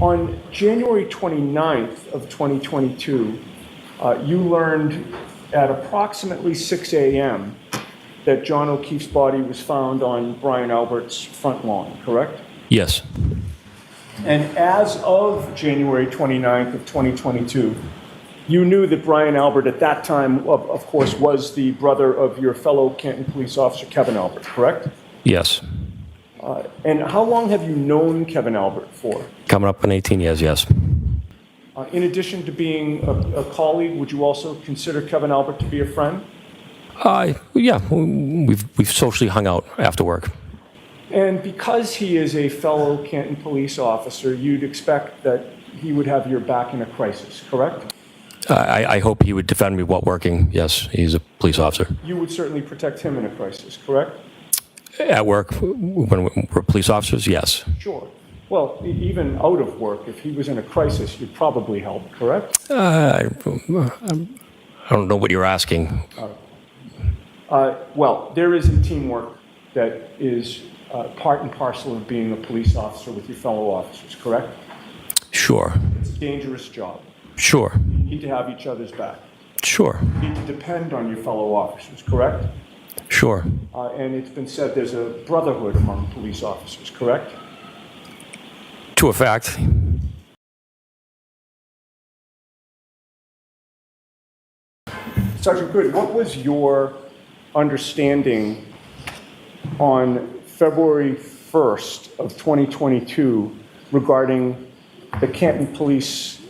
On January 29th of 2022, you learned at approximately 6 a.m. that John O'Keefe's body was found on Brian Albert's front lawn, correct? Yes. And as of January 29th of 2022, you knew that Brian Albert at that time, of course, was the brother of your fellow Canton police officer, Kevin Albert, correct? Yes. And how long have you known Kevin Albert for? Coming up on 18 years, yes. In addition to being a colleague, would you also consider Kevin Albert to be a friend? Yeah, we've socially hung out after work. And because he is a fellow Canton police officer, you'd expect that he would have your back in a crisis, correct? I hope he would defend me while working. Yes, he's a police officer. You would certainly protect him in a crisis, correct? At work, when we're police officers, yes. Sure. Well, even out of work, if he was in a crisis, you'd probably help, correct? I don't know what you're asking. Well, there is a teamwork that is part and parcel of being a police officer with your fellow officers, correct? Sure. It's a dangerous job. Sure. You need to have each other's back. Sure. You need to depend on your fellow officers, correct? Sure. And it's been said there's a brotherhood among police officers, correct? To a fact. Sergeant Goode, what was your understanding on February 1st of 2022 regarding the Canton Police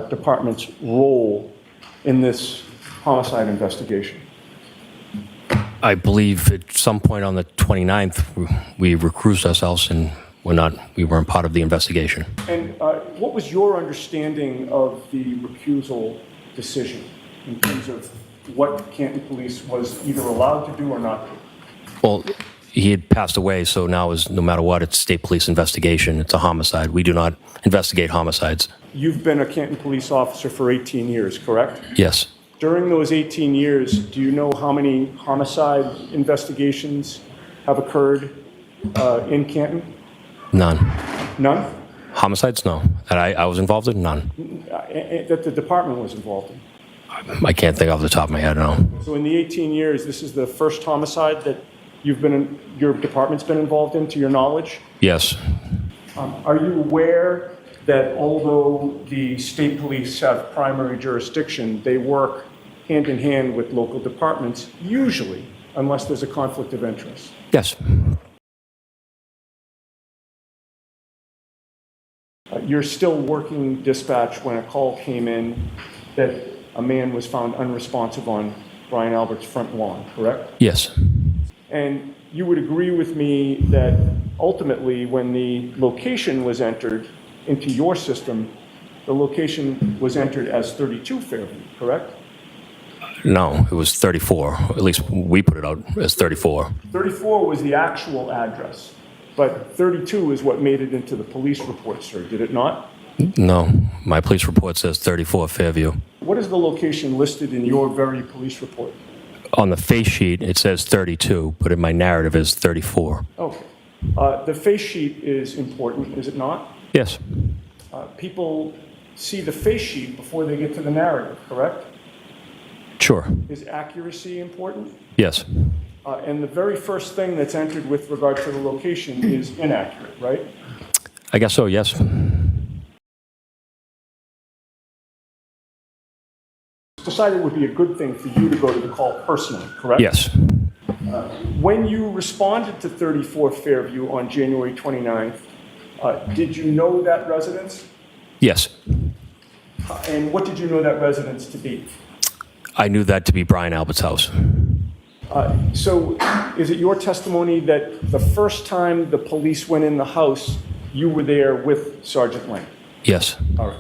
Department's role in this homicide investigation? I believe at some point on the 29th, we recused ourselves and we weren't part of the investigation. And what was your understanding of the recusal decision in terms of what Canton Police was either allowed to do or not do? Well, he had passed away, so now no matter what, it's state police investigation. It's a homicide. We do not investigate homicides. You've been a Canton police officer for 18 years, correct? Yes. During those 18 years, do you know how many homicide investigations have occurred in Canton? None. None? Homicides? No. That I was involved in? None. That the department was involved in? I can't think off the top of my head, no. So in the 18 years, this is the first homicide that your department's been involved in, to your knowledge? Yes. Are you aware that although the state police have primary jurisdiction, they work hand in hand with local departments, usually, unless there's a conflict of interest? Yes. You're still working dispatch when a call came in that a man was found unresponsive on Brian Albert's front lawn, correct? Yes. And you would agree with me that ultimately when the location was entered into your system, the location was entered as 32 Fairview, correct? No, it was 34. At least we put it out as 34. 34 was the actual address, but 32 is what made it into the police report, sir, did it not? No, my police report says 34 Fairview. What is the location listed in your very police report? On the face sheet, it says 32, but in my narrative is 34. Okay. The face sheet is important, is it not? Yes. People see the face sheet before they get to the narrative, correct? Sure. Is accuracy important? Yes. And the very first thing that's entered with regard to the location is inaccurate, right? I guess so, yes. Decided it would be a good thing for you to go to the call personally, correct? Yes. When you responded to 34 Fairview on January 29th, did you know that residence? Yes. And what did you know that residence to be? I knew that to be Brian Albert's house. So is it your testimony that the first time the police went in the house, you were there with Sergeant Lang? Yes. All right.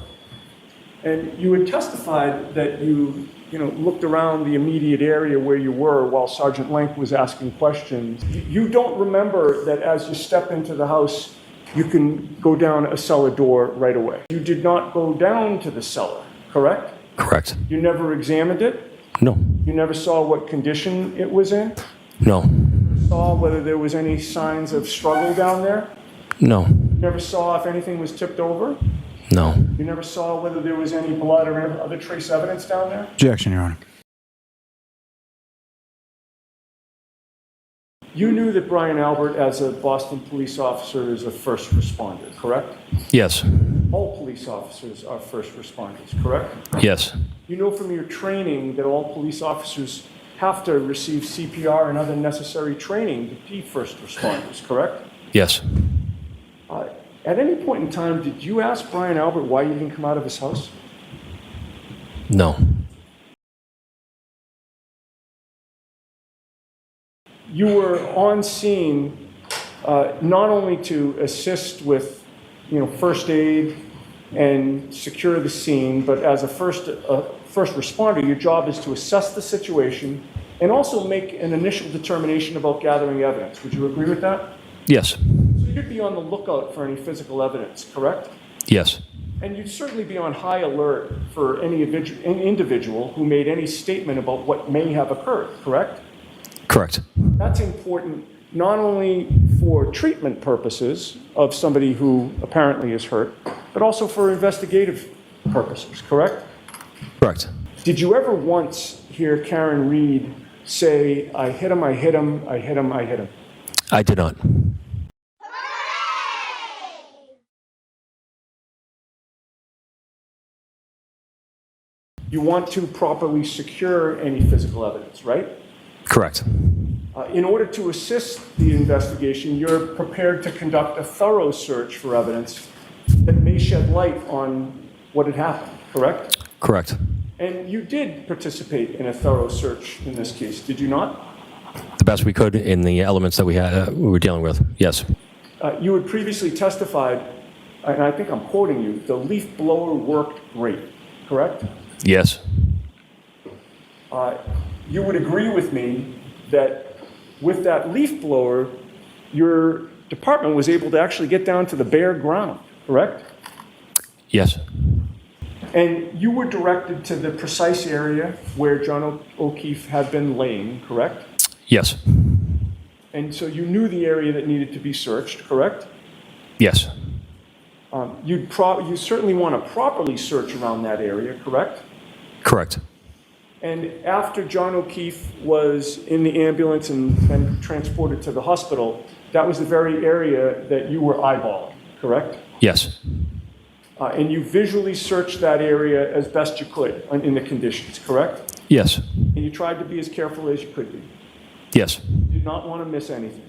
And you had testified that you looked around the immediate area where you were while Sergeant Lank was asking questions. You don't remember that as you step into the house, you can go down a cellar door right away. You did not go down to the cellar, correct? Correct. You never examined it? No. You never saw what condition it was in? No. Saw whether there was any signs of struggle down there? No. Never saw if anything was tipped over? No. You never saw whether there was any blood or other trace evidence down there? Objection, Your Honor. You knew that Brian Albert, as a Boston police officer, is a first responder, correct? Yes. All police officers are first responders, correct? Yes. You know from your training that all police officers have to receive CPR and other necessary training to be first responders, correct? Yes. At any point in time, did you ask Brian Albert why you didn't come out of his house? No. You were on scene not only to assist with, first aid and secure the scene, but as a first responder, your job is to assess the situation and also make an initial determination about gathering evidence. Would you agree with that? Yes. So you'd be on the lookout for any physical evidence, correct? Yes. And you'd certainly be on high alert for any individual who made any statement about what may have occurred, correct? Correct. That's important not only for treatment purposes of somebody who apparently is hurt, but also for investigative purposes, correct? Correct. Did you ever once hear Karen Reed say, "I hit him, I hit him, I hit him, I hit him"? I did not. You want to properly secure any physical evidence, right? Correct. In order to assist the investigation, you're prepared to conduct a thorough search for evidence that may shed light on what had happened, correct? Correct. And you did participate in a thorough search in this case, did you not? The best we could in the elements that we were dealing with. Yes. You had previously testified, and I think I'm quoting you, the leaf blower worked great, correct? Yes. You would agree with me that with that leaf blower, your department was able to actually get down to the bare ground, correct? Yes. And you were directed to the precise area where John O'Keefe had been laying, correct? Yes. And so you knew the area that needed to be searched, correct? Yes. You certainly want to properly search around that area, correct? Correct. And after John O'Keefe was in the ambulance and then transported to the hospital, that was the very area that you were eyeballing, correct? Yes. And you visually searched that area as best you could in the conditions, correct? Yes. And you tried to be as careful as you could be. Yes. You did not want to miss anything.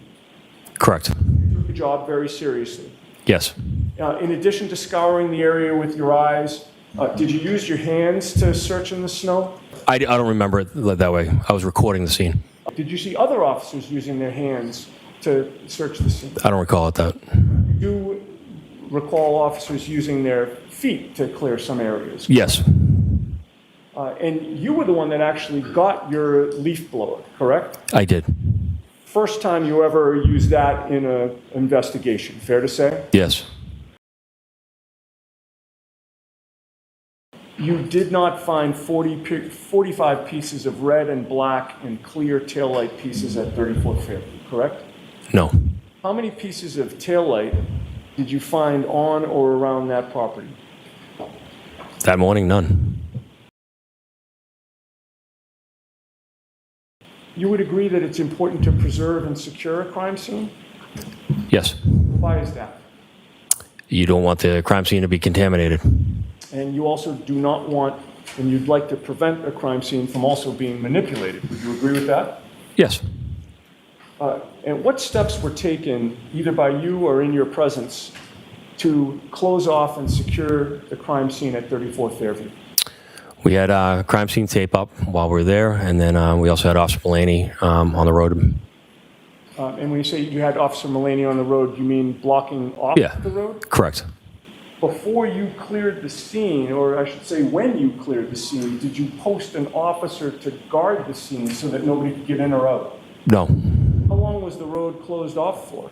Correct. You took the job very seriously. Yes. In addition to scouring the area with your eyes, did you use your hands to search in the snow? I don't remember it that way. I was recording the scene. Did you see other officers using their hands to search the scene? I don't recall it that. You do recall officers using their feet to clear some areas? Yes. And you were the one that actually got your leaf blower, correct? I did. First time you ever used that in an investigation, fair to say? Yes. You did not find 45 pieces of red and black and clear taillight pieces at 34th Fairview, correct? No. How many pieces of taillight did you find on or around that property? That morning, none. You would agree that it's important to preserve and secure a crime scene? Yes. Why is that? You don't want the crime scene to be contaminated. And you also do not want, and you'd like to prevent a crime scene from also being manipulated. Would you agree with that? Yes. And what steps were taken, either by you or in your presence, to close off and secure the crime scene at 34th Fairview? We had crime scene tape up while we were there, and then we also had Officer Mulaney on the road. And when you say you had Officer Mulaney on the road, you mean blocking off the road? Correct. Before you cleared the scene, or I should say when you cleared the scene, did you post an officer to guard the scene so that nobody could get in or out? No. How long was the road closed off for?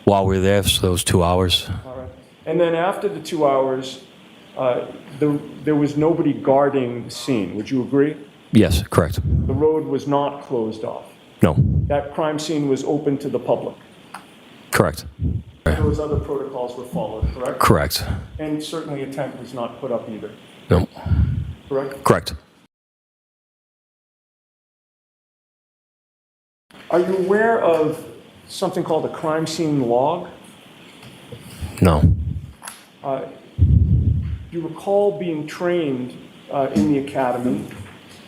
While we were there, so those 2 hours. All right. And then after the 2 hours, there was nobody guarding the scene. Would you agree? Yes, correct. The road was not closed off. No. That crime scene was open to the public. Correct. those other protocols were followed, correct? Correct. And certainly a tent was not put up either, No. correct? Correct. Are you aware of something called a crime scene log? No. You recall being trained in the academy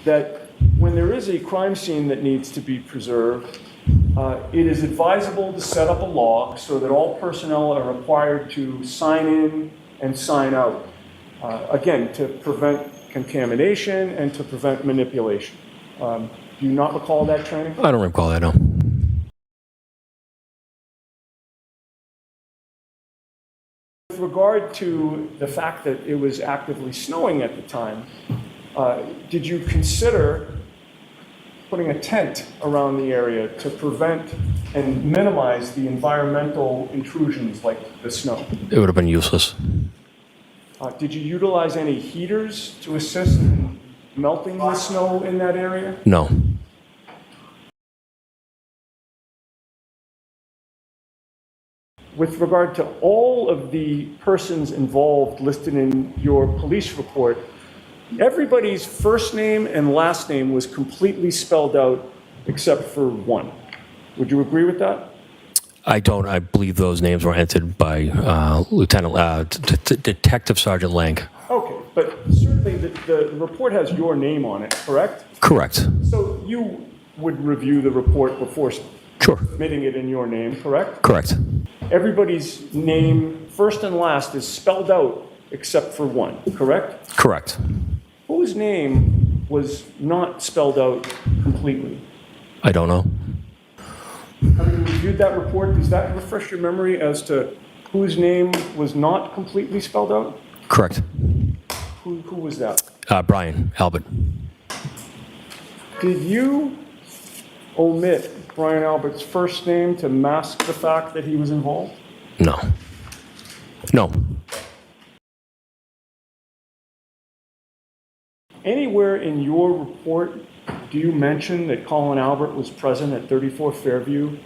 that when there is a crime scene that needs to be preserved, it is advisable to set up a log so that all personnel are required to sign in and sign out. Again, to prevent contamination and to prevent manipulation. Do you not recall that training? I don't recall that, no. With regard to the fact that it was actively snowing at the time, did you consider putting a tent around the area to prevent and minimize the environmental intrusions like the snow? It would have been useless. Did you utilize any heaters to assist in melting the snow in that area? No. With regard to all of the persons involved listed in your police report, everybody's first name and last name was completely spelled out except for one. Would you agree with that? I don't. I believe those names were entered by Detective Sergeant Lang. Okay, but certainly the report has your name on it, correct? Correct. So you would review the report before Sure. submitting it in your name, correct? Correct. Everybody's name, first and last, is spelled out except for one, correct? Correct. Whose name was not spelled out completely? I don't know. Having reviewed that report, does that refresh your memory as to whose name was not completely spelled out? Correct. Who was that? Brian Albert. Did you omit Brian Albert's first name to mask the fact that he was involved? No. No. Anywhere in your report do you mention that Colin Albert was present at 34 Fairview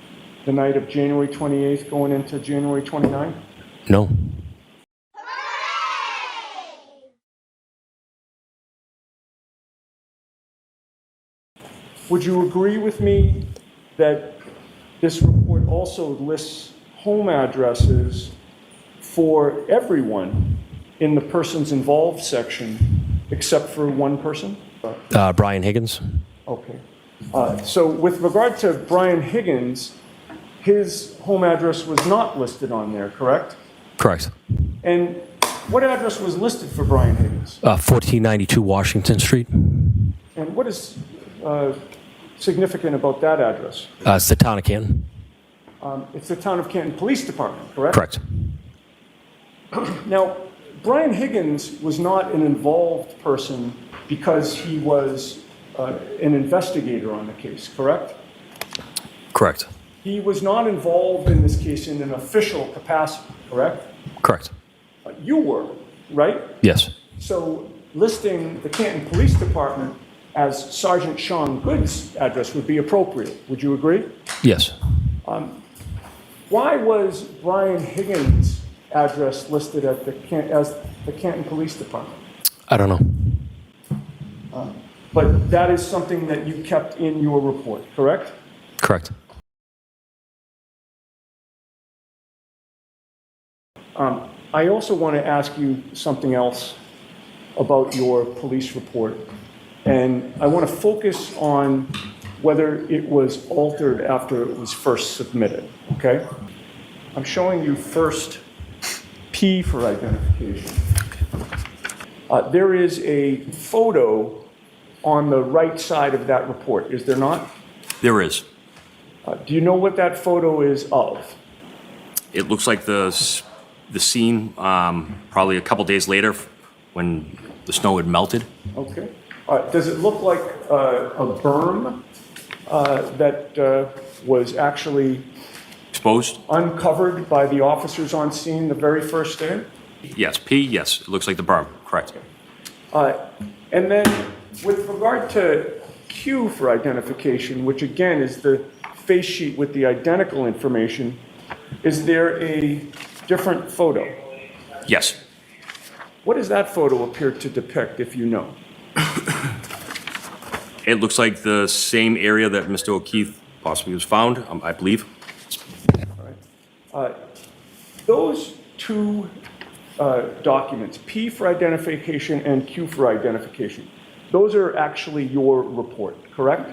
the night of January 28th going into January 29th? No. Would you agree with me that this report also lists home addresses for everyone in the persons involved section except for one person? Brian Higgins. Okay. So with regard to Brian Higgins, his home address was not listed on there, correct? Correct. And what address was listed for Brian Higgins? 1492 Washington Street. And what is significant about that address? It's the town of Canton. It's the Town of Canton Police Department, correct? Correct. Now, Brian Higgins was not an involved person because he was an investigator on the case, correct? Correct. He was not involved in this case in an official capacity, correct? Correct. You were, right? Yes. So listing the Canton Police Department as Sergeant Sean Goode's address would be appropriate. Would you agree? Yes. Why was Brian Higgins' address listed at as the Canton Police Department? I don't know. But that is something that you kept in your report, correct? Correct. I also want to ask you something else about your police report. And I want to focus on whether it was altered after it was first submitted, okay? I'm showing you first P for identification. There is a photo on the right side of that report, is there not? There is. Do you know what that photo is of? It looks like the scene probably a couple days later when the snow had melted. Okay. Does it look like a berm that was actually Exposed? uncovered by the officers on scene the very first day? Yes. P, yes. It looks like the berm. Correct. And then with regard to Q for identification, which again is the face sheet with the identical information, Is there a different photo? Yes. What does that photo appear to depict, if you know? It looks like the same area that Mr. O'Keefe possibly was found, I believe. Those two documents, P for identification and Q for identification, those are actually your report, correct?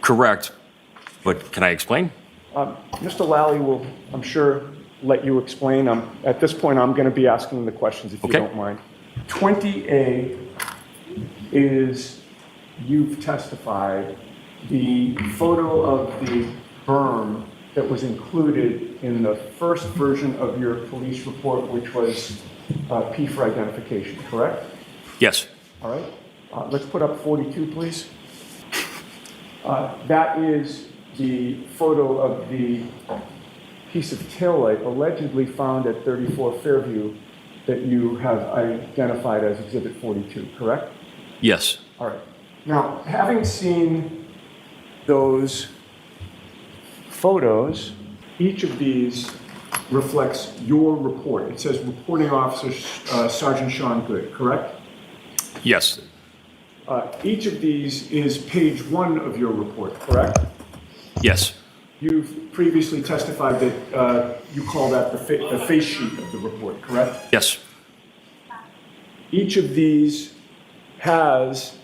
Correct. But can I explain? Mr. Lally will, I'm sure, let you explain. At this point, I'm going to be asking the questions, if you Okay. don't mind. 20A is, you've testified, the photo of the berm that was included in the first version of your police report, which was P for identification, correct? Yes. All right. Let's put up 42, please. That is the photo of the piece of taillight allegedly found at 34 Fairview that you have identified as Exhibit 42, correct? Yes. All right. Now, having seen those photos, each of these reflects your report. It says Reporting Officer Sergeant Sean Goode, correct? Yes. Each of these is page 1 of your report, correct? Yes. You've previously testified that you call that the face sheet of the report, correct? Yes. Each of these has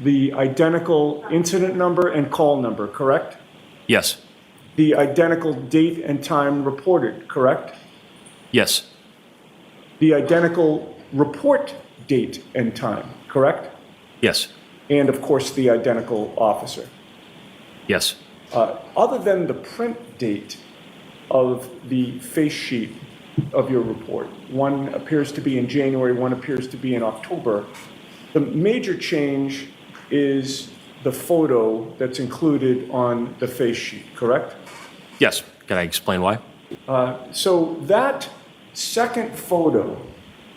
the identical incident number and call number, correct? Yes. The identical date and time reported, correct? Yes. The identical report date and time, correct? Yes. And of course, the identical officer. Yes. Other than the print date of the face sheet of your report, one appears to be in January, one appears to be in October, the major change is the photo that's included on the face sheet, correct? Yes. Can I explain why? So that second photo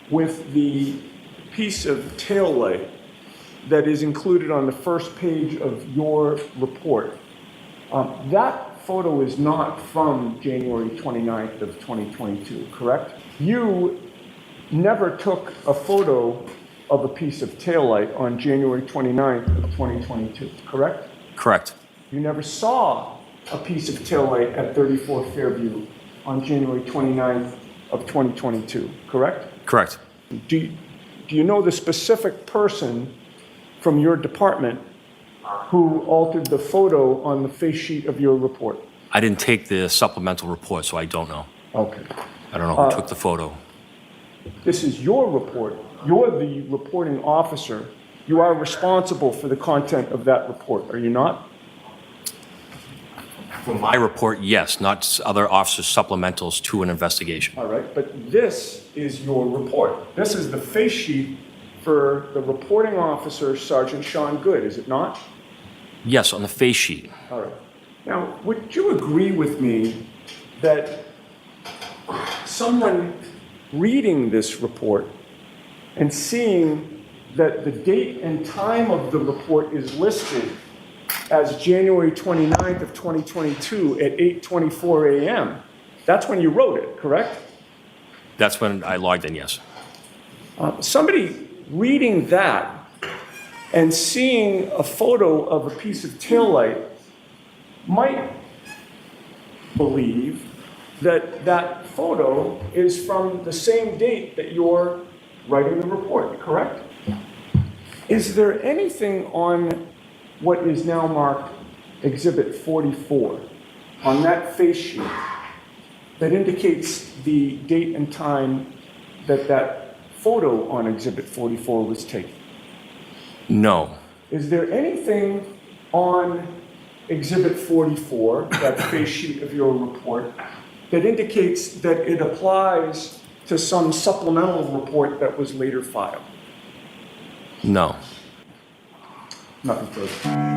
with the piece of taillight that is included on the first page of your report, that photo is not from January 29th of 2022, correct? You never took a photo of a piece of taillight on January 29th of 2022, correct? Correct. You never saw a piece of taillight at 34 Fairview on January 29th of 2022, correct? Correct. Do you know the specific person from your department who altered the photo on the face sheet of your report? I didn't take the supplemental report, so I don't know. Okay. I don't know who took the photo. This is your report. You're the reporting officer. You are responsible for the content of that report, are you not? For my report, yes, not other officers' supplementals to an investigation. All right, but this is your report. This is the face sheet for the reporting officer, Sergeant Sean Goode, is it not? Yes, on the face sheet. All right. Now, would you agree with me that someone reading this report and seeing that the date and time of the report is listed as January 29th of 2022 at 8:24 a.m., that's when you wrote it, correct? That's when I logged in, yes. Somebody reading that and seeing a photo of a piece of taillight might believe that that photo is from the same date that you're writing the report, correct? Is there anything on what is now marked Exhibit 44 on that face sheet that indicates the date and time that that photo on Exhibit 44 was taken? No. Is there anything on Exhibit 44, that face sheet of your report, that indicates that it applies to some supplemental report that was later filed? No. Nothing further.